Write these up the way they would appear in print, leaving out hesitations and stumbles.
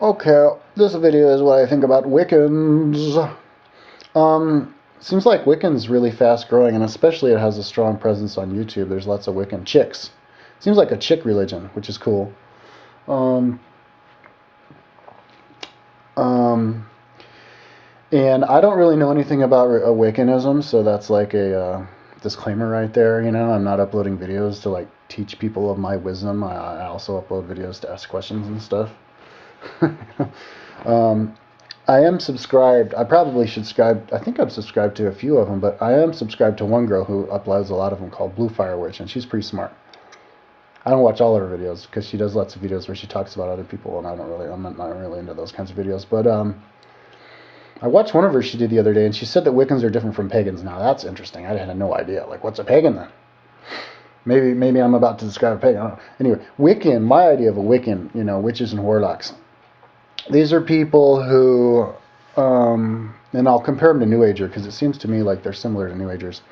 Okay, this video is what I think about wiccans. Seems like Wiccan's really fast growing, and especially it has a strong presence on YouTube. There's lots of Wiccan chicks. Seems like a chick religion, which is cool. Um, um, and I don't really know anything about Wiccanism, so that's like a disclaimer right there. You know, I'm not uploading videos to like teach people of my wisdom. I also upload videos to ask questions and stuff. um, I am subscribed. I probably should subscribe. I think I'm subscribed to a few of them, but I am subscribed to one girl who uploads a lot of them called Blue Fire Witch, and she's pretty smart. I don't watch all of her videos because she does lots of videos where she talks about other people, and I'm not really into those kinds of videos. But I watched one of her she did the other day, and she said that Wiccans are different from pagans. Now that's interesting. I had no idea. Like, what's a pagan then? Maybe I'm about to describe a pagan. I don't know. Anyway, Wiccan. My idea of a Wiccan, you know, witches and warlocks. These are people who, and I'll compare them to New Ager because it seems to me like they're similar to New Agers.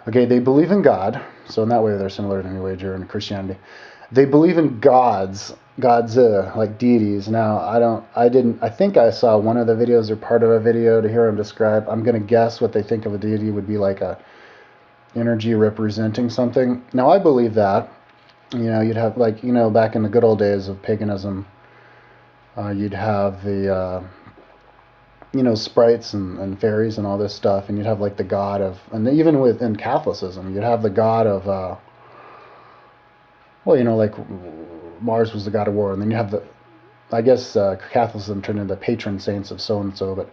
Okay, they believe in God, so in that way they're similar to New Ager and Christianity. They believe in gods, like deities. Now, I think I saw one of the videos or part of a video to hear them describe. I'm going to guess what they think of a deity would be like a energy representing something. Now, I believe that. You know, you'd have like, you know, back in the good old days of paganism, you'd have the, you know, sprites and fairies and all this stuff, and you'd have like the god of, and even within Catholicism, you'd have the god of, well, you know, like Mars was the god of war, and then you have the, I guess Catholicism turned into the patron saints of so and so, but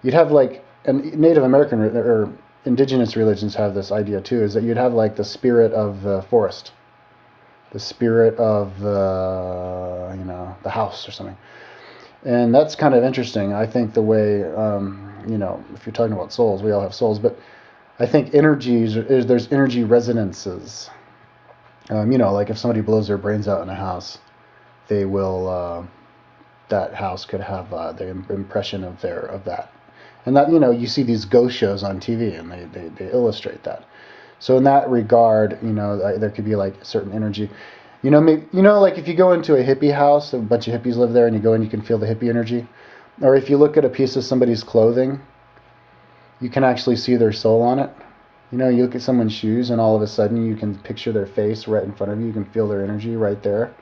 you'd have like, and Native American or indigenous religions have this idea too, is that you'd have like the spirit of the forest, the spirit of the, you know, the house or something. And that's kind of interesting. I think the way, you know, if you're talking about souls, we all have souls, but I think energies, there's energy resonances. You know, like if somebody blows their brains out in a house, they will, that house could have the impression of that. And that, you know, you see these ghost shows on TV and they illustrate that. So in that regard, you know, there could be like certain energy. You know, maybe, you know, like if you go into a hippie house, a bunch of hippies live there, and you go in, you can feel the hippie energy. Or if you look at a piece of somebody's clothing, you can actually see their soul on it. You know, you look at someone's shoes, and all of a sudden you can picture their face right in front of you. You can feel their energy right there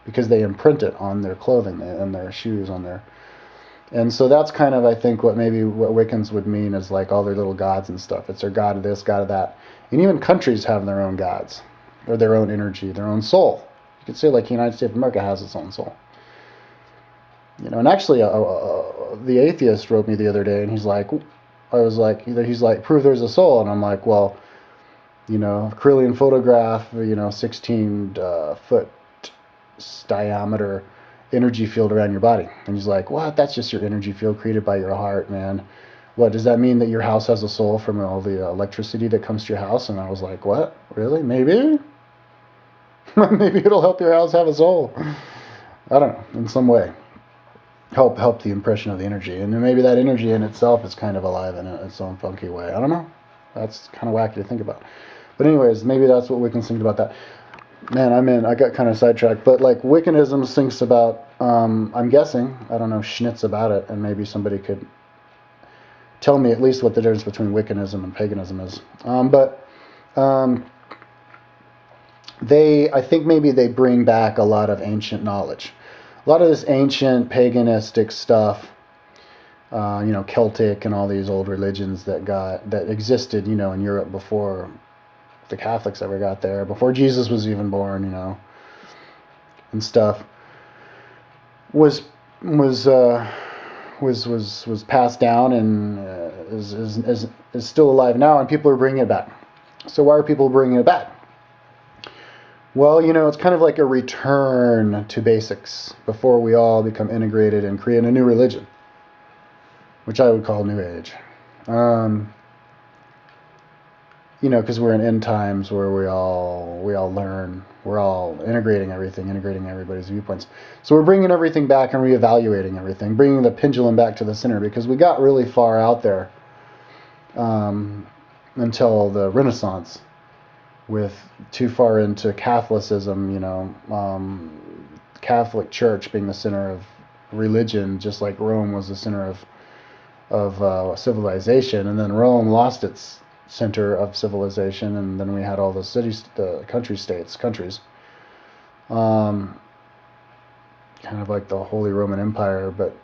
because they imprint it on their clothing and their shoes on there. And so that's kind of, I think, what Wiccans would mean is like all their little gods and stuff. It's their god of this, god of that. And even countries have their own gods, or their own energy, their own soul. You could say like the United States of America has its own soul. You know, and actually the atheist wrote me the other day, and he's like, prove there's a soul. And I'm like, well, you know, Kirlian photograph, you know, 16 foot diameter energy field around your body. And he's like, what? That's just your energy field created by your heart, man. What, does that mean that your house has a soul from all the electricity that comes to your house? And I was like, what? Really? Maybe? Maybe it'll help your house have a soul. I don't know, in some way. Help the impression of the energy. And then maybe that energy in itself is kind of alive in its own funky way. I don't know. That's kind of wacky to think about. But anyways, maybe that's what Wiccans think about that. Man, I got kind of sidetracked. But like Wiccanism thinks about, I'm guessing, I don't know schnitz about it, and maybe somebody could tell me at least what the difference between Wiccanism and paganism is. I think maybe they bring back a lot of ancient knowledge. A lot of this ancient paganistic stuff, you know, Celtic and all these old religions that existed, you know, in Europe before the Catholics ever got there, before Jesus was even born, you know, and stuff, was passed down and is still alive now, and people are bringing it back. So why are people bringing it back? Well, you know, it's kind of like a return to basics before we all become integrated and create a new religion, which I would call New Age. You know, because we're in end times where we all learn, we're all integrating everybody's viewpoints. So we're bringing everything back and reevaluating everything, bringing the pendulum back to the center, because we got really far out there until the Renaissance, with too far into Catholicism, you know, Catholic Church being the center of religion, just like Rome was the center of civilization, and then Rome lost its center of civilization, and then we had all the cities, the countries, um, kind of like the Holy Roman Empire, but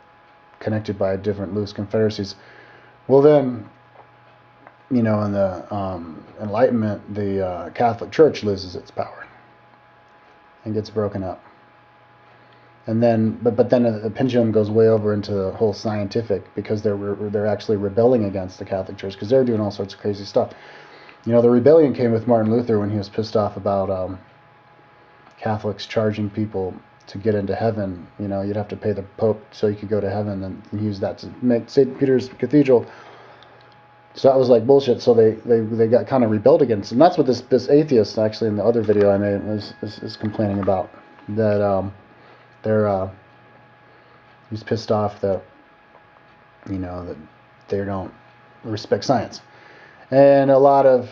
connected by different loose confederacies. Well, then, in the Enlightenment, the Catholic Church loses its power and gets broken up. And then, but then the pendulum goes way over into the whole scientific, because they're actually rebelling against the Catholic Church, because they're doing all sorts of crazy stuff. The rebellion came with Martin Luther when he was pissed off about Catholics charging people to get into heaven. You'd have to pay the Pope so you could go to heaven, and use that to make St. Peter's Cathedral. So that was like bullshit. So they got kind of rebelled against, and that's what this atheist, actually, in the other video I made, is complaining about. That he's pissed off that that they don't respect science, and a lot of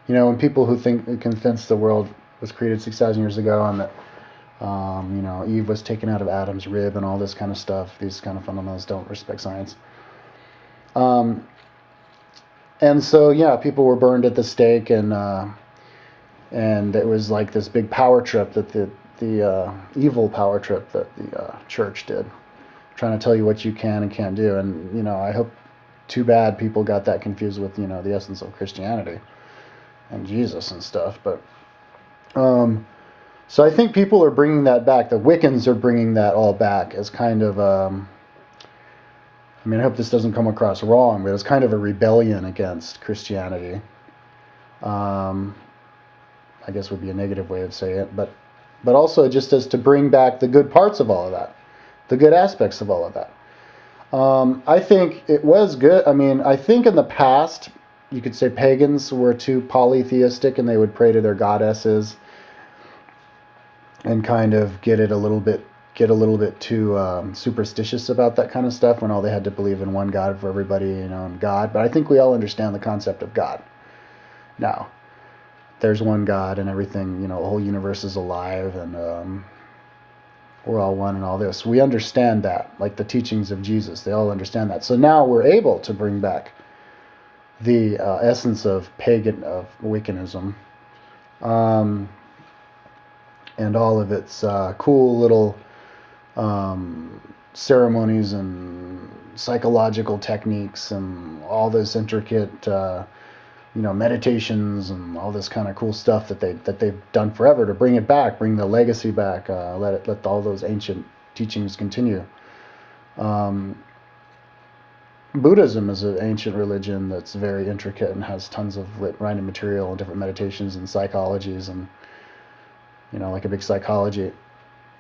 when people who convince the world was created 6,000 years ago, and that Eve was taken out of Adam's rib, and all this kind of stuff, these kind of fundamentalists don't respect science. And so, yeah, people were burned at the stake, and it was like this big power trip, that the evil power trip that the church did, trying to tell you what you can and can't do. And I hope, too bad people got that confused with the essence of Christianity and Jesus and stuff. But so I think people are bringing that back. The Wiccans are bringing that all back as kind of I hope this doesn't come across wrong, but it's kind of a rebellion against Christianity. I guess would be a negative way of saying it, but also just as to bring back the good parts of all of that, the good aspects of all of that. I think it was good. I think in the past, you could say pagans were too polytheistic, and they would pray to their goddesses and kind of get a little bit too superstitious about that kind of stuff, when all they had to believe in one God for everybody, and God. But I think we all understand the concept of God now. There's one God, and everything, the whole universe is alive, and we're all one, and all this. We understand that, like the teachings of Jesus. They all understand that. So now we're able to bring back the essence of Wiccanism, and all of its cool little ceremonies and psychological techniques, and all this intricate meditations, and all this kind of cool stuff that they've done forever, to bring it back, bring the legacy back, let all those ancient teachings continue. Buddhism is an ancient religion that's very intricate and has tons of writing material and different meditations and psychologies, and like a big psychology.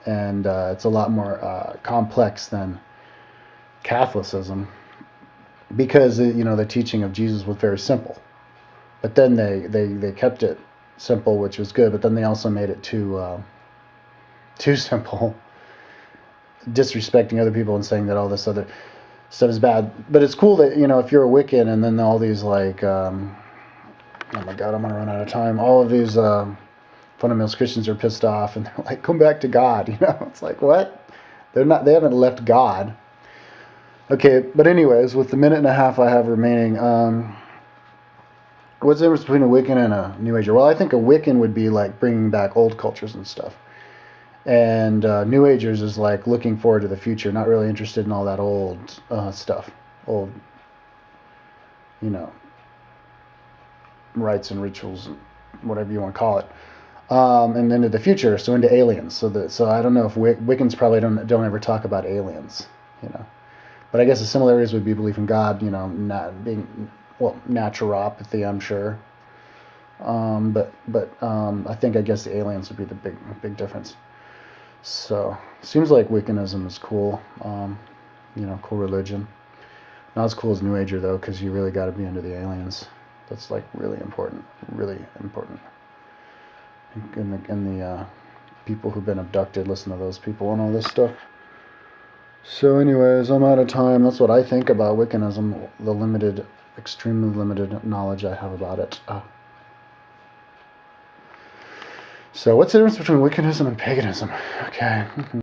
And it's a lot more complex than Catholicism, because the teaching of Jesus was very simple. But then they kept it simple, which was good. But then they also made it too simple, disrespecting other people and saying that all this other stuff is bad. But it's cool that if you're a Wiccan, and then all these like oh my God, I'm gonna run out of time. All of these fundamentalist Christians are pissed off, and they're like, come back to God. It's like, what? They haven't left God. Okay, but anyways, with the minute and a half I have remaining, what's the difference between a Wiccan and a New Ager? Well, I think a Wiccan would be like bringing back old cultures and stuff, and New Agers is like looking forward to the future, not really interested in all that old stuff, old, rites and rituals, and whatever you want to call it. And into the future, so into aliens. So I don't know if Wiccans probably don't ever talk about aliens, But I guess the similarities would be belief in God, not being, naturopathy, I'm sure. But I guess the aliens would be the big difference. So seems like Wiccanism is cool, cool religion. Not as cool as New Ager though, because you really got to be into the aliens. That's like really important, And the people who've been abducted, listen to those people and all this stuff. So anyways, I'm out of time. That's what I think about Wiccanism, the extremely limited knowledge I have about it. So what's the difference between Wiccanism and paganism? Okay.